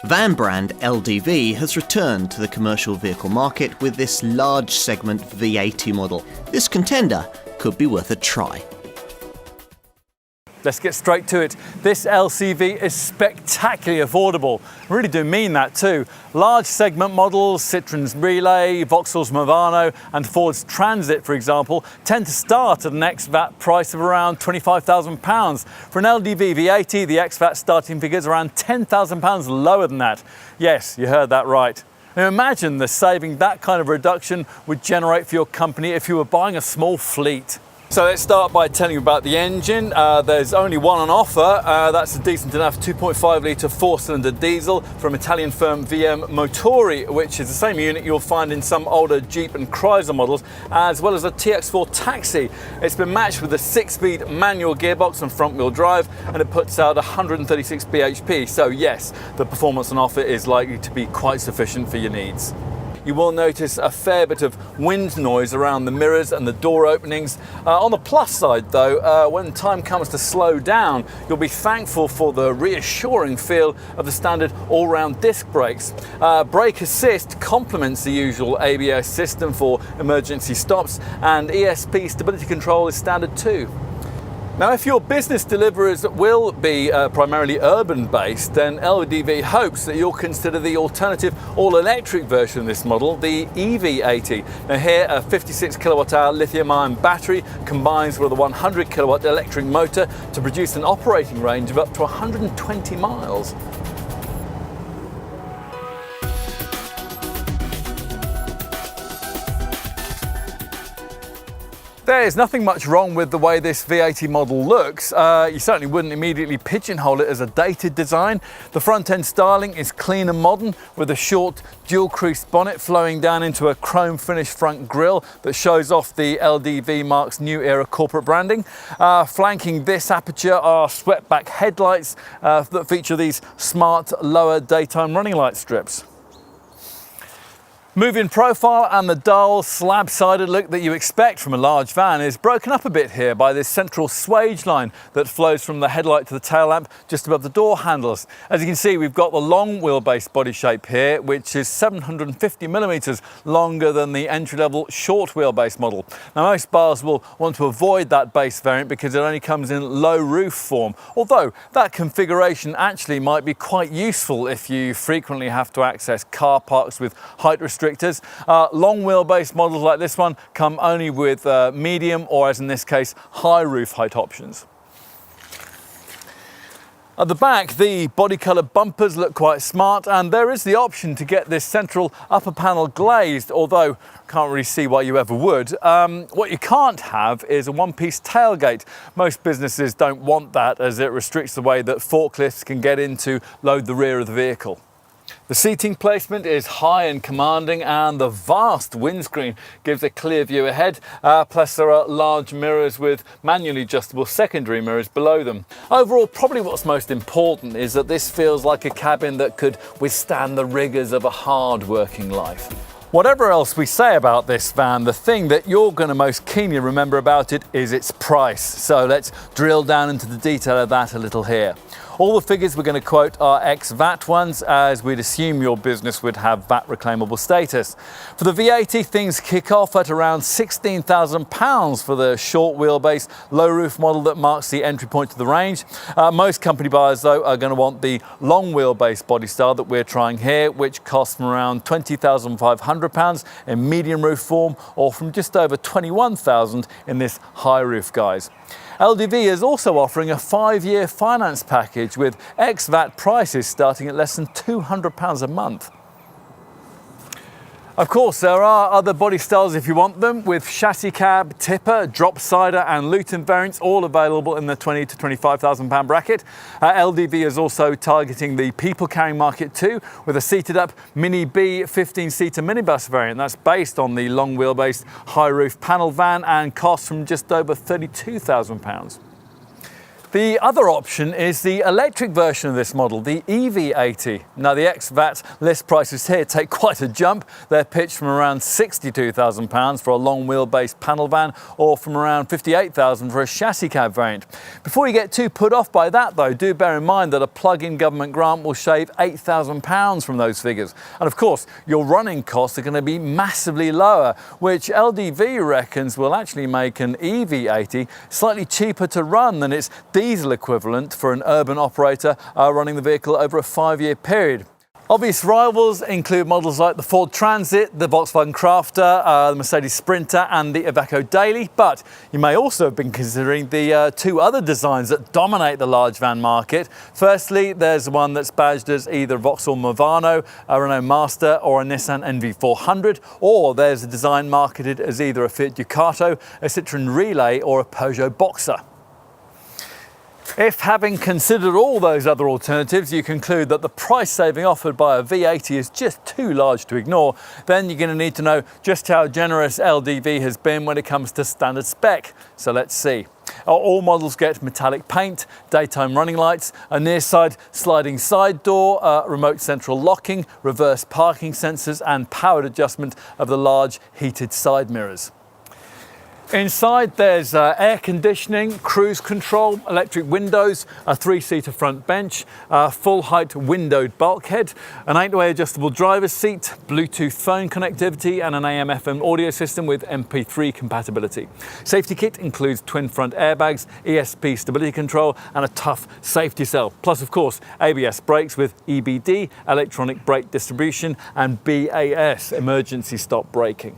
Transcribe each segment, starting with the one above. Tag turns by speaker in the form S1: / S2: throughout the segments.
S1: Van brand LDV has returned to the commercial vehicle market with this large segment V80 model. This contender could be worth a try.
S2: Let's get straight to it. This LCV is spectacularly affordable. I really do mean that too. Large segment models, Citroen's Relay, Vauxhall's Movano and Ford's Transit, for example, tend to start at an ex-VAT price of around £25,000. For an LDV V80, the ex-VAT starting figure is around £10,000 lower than that. Yes, you heard that right. Now imagine the saving that kind of reduction would generate for your company if you were buying a small fleet. So let's start by telling you about the engine. There's only one on offer. That's a decent enough 2.5 litre 4-cylinder diesel from Italian firm VM Motori, which is the same unit you'll find in some older Jeep and Chrysler models, as well as a TX4 Taxi. It's been matched with a 6-speed manual gearbox and front-wheel drive, and it puts out 136 bhp. So yes, the performance on offer is likely to be quite sufficient for your needs. You will notice a fair bit of wind noise around the mirrors and the door openings. On the plus side though, when time comes to slow down, you'll be thankful for the reassuring feel of the standard all-round disc brakes. Brake assist complements the usual ABS system for emergency stops, and ESP stability control is standard too. Now, if your business deliveries will be primarily urban-based, then LDV hopes that you'll consider the alternative all-electric version of this model, the EV80. Now here, a 56 kilowatt-hour lithium-ion battery combines with a 100 kilowatt electric motor to produce an operating range of up to 120 miles. There is nothing much wrong with the way this V80 model looks. You certainly wouldn't immediately pigeonhole it as a dated design. The front end styling is clean and modern, with a short dual creased bonnet flowing down into a chrome finished front grille that shows off the LDV marque's new era corporate branding. Flanking this aperture are swept-back headlights that feature these smart lower daytime running light strips. Moving profile and the dull, slab-sided look that you expect from a large van is broken up a bit here by this central swage line that flows from the headlight to the tail lamp just above the door handles. As you can see, we've got the long wheelbase body shape here, which is 750 millimeters longer than the entry-level short wheelbase model. Now, most buyers will want to avoid that base variant because it only comes in low roof form, although that configuration actually might be quite useful if you frequently have to access car parks with height restrictions. Long wheelbase models like this one come only with medium, or as in this case, high roof height options. At the back, the body colour bumpers look quite smart, and there is the option to get this central upper panel glazed, although can't really see why you ever would. What you can't have is a one-piece tailgate. Most businesses don't want that, as it restricts the way that forklifts can get in to load the rear of the vehicle. The seating placement is high and commanding, and the vast windscreen gives a clear view ahead, plus there are large mirrors with manually adjustable secondary mirrors below them. Overall, probably what's most important is that this feels like a cabin that could withstand the rigours of a hard working life. Whatever else we say about this van, the thing that you're going to most keenly remember about it is its price. So let's drill down into the detail of that a little here. All the figures we're going to quote are ex-VAT ones, as we'd assume your business would have VAT reclaimable status. For the V80, things kick off at around £16,000 for the short wheelbase, low roof model that marks the entry point to the range. Most company buyers, though, are going to want the long wheelbase body style that we're trying here, which costs from around £20,500 in medium roof form, or from just over £21,000 in this high roof guise. LDV is also offering a 5-year finance package with ex-VAT prices starting at less than £200 a month. Of course, there are other body styles if you want them, with chassis cab, tipper, drop sider and Luton variants, all available in the £20,000 to £25,000 bracket. LDV is also targeting the people carrying market too, with a seated up Mini B 15-seater minibus variant that's based on the long wheelbase high roof panel van and costs from just over £32,000. The other option is the electric version of this model, the EV80. Now the ex-VAT list prices here take quite a jump. They're pitched from around £62,000 for a long wheelbase panel van, or from around £58,000 for a chassis cab variant. Before you get too put off by that though, do bear in mind that a plug-in government grant will shave £8,000 from those figures. And of course, your running costs are going to be massively lower, which LDV reckons will actually make an EV80 slightly cheaper to run than its diesel equivalent for an urban operator running the vehicle over a 5-year period. Obvious rivals include models like the Ford Transit, the Volkswagen Crafter, the Mercedes Sprinter and the Iveco Daily, but you may also have been considering the two other designs that dominate the large van market. Firstly, there's one that's badged as either a Vauxhall Movano, a Renault Master or a Nissan NV400, or there's a design marketed as either a Fiat Ducato, a Citroën Relay or a Peugeot Boxer. If, having considered all those other alternatives, you conclude that the price saving offered by a V80 is just too large to ignore, then you're going to need to know just how generous LDV has been when it comes to standard spec. So let's see. All models get metallic paint, daytime running lights, a near side sliding side door, remote central locking, reverse parking sensors and powered adjustment of the large heated side mirrors. Inside there's air conditioning, cruise control, electric windows, a 3-seater front bench, a full height windowed bulkhead, an 8-way adjustable driver's seat, Bluetooth phone connectivity and an AM/FM audio system with MP3 compatibility. Safety kit includes twin front airbags, ESP stability control and a tough safety cell. Plus of course ABS brakes with EBD, electronic brake distribution and BAS, emergency stop braking.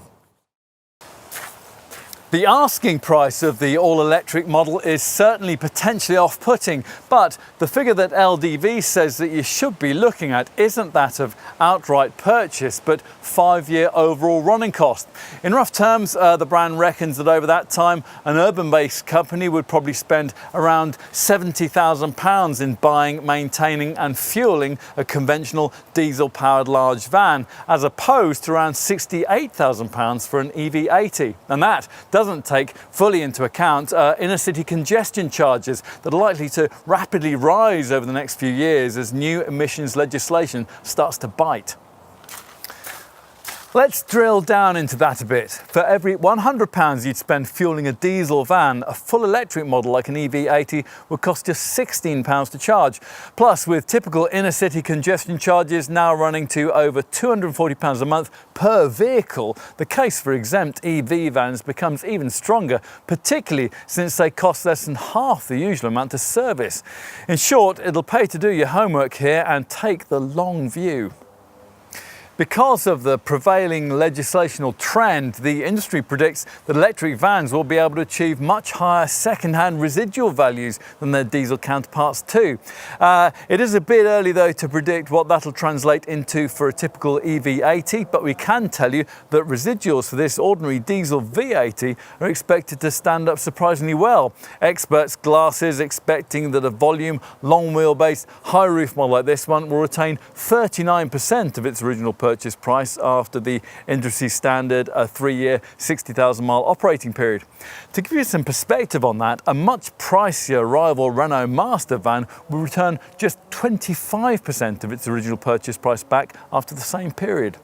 S2: The asking price of the all-electric model is certainly potentially off-putting, but the figure that LDV says that you should be looking at isn't that of outright purchase, but 5-year overall running cost. In rough terms, the brand reckons that over that time, an urban-based company would probably spend around £70,000 in buying, maintaining and fueling a conventional diesel-powered large van, as opposed to around £68,000 for an EV80. And that doesn't take fully into account inner city congestion charges that are likely to rapidly rise over the next few years as new emissions legislation starts to bite. Let's drill down into that a bit. For every £100 you'd spend fueling a diesel van, a full electric model like an EV80 would cost just £16 to charge. Plus, with typical inner city congestion charges now running to over £240 a month per vehicle, the case for exempt EV vans becomes even stronger, particularly since they cost less than half the usual amount to service. In short, it'll pay to do your homework here and take the long view. Because of the prevailing legislational trend, the industry predicts that electric vans will be able to achieve much higher second-hand residual values than their diesel counterparts too. It is a bit early though to predict what that'll translate into for a typical EV80, but we can tell you that residuals for this ordinary diesel V80 are expected to stand up surprisingly well. Experts' glasses expecting that a volume, long wheelbase, high roof model like this one will retain 39% of its original purchase price after the industry standard 3-year 60,000 mile operating period. To give you some perspective on that, a much pricier rival Renault Master van will return just 25% of its original purchase price back after the same period.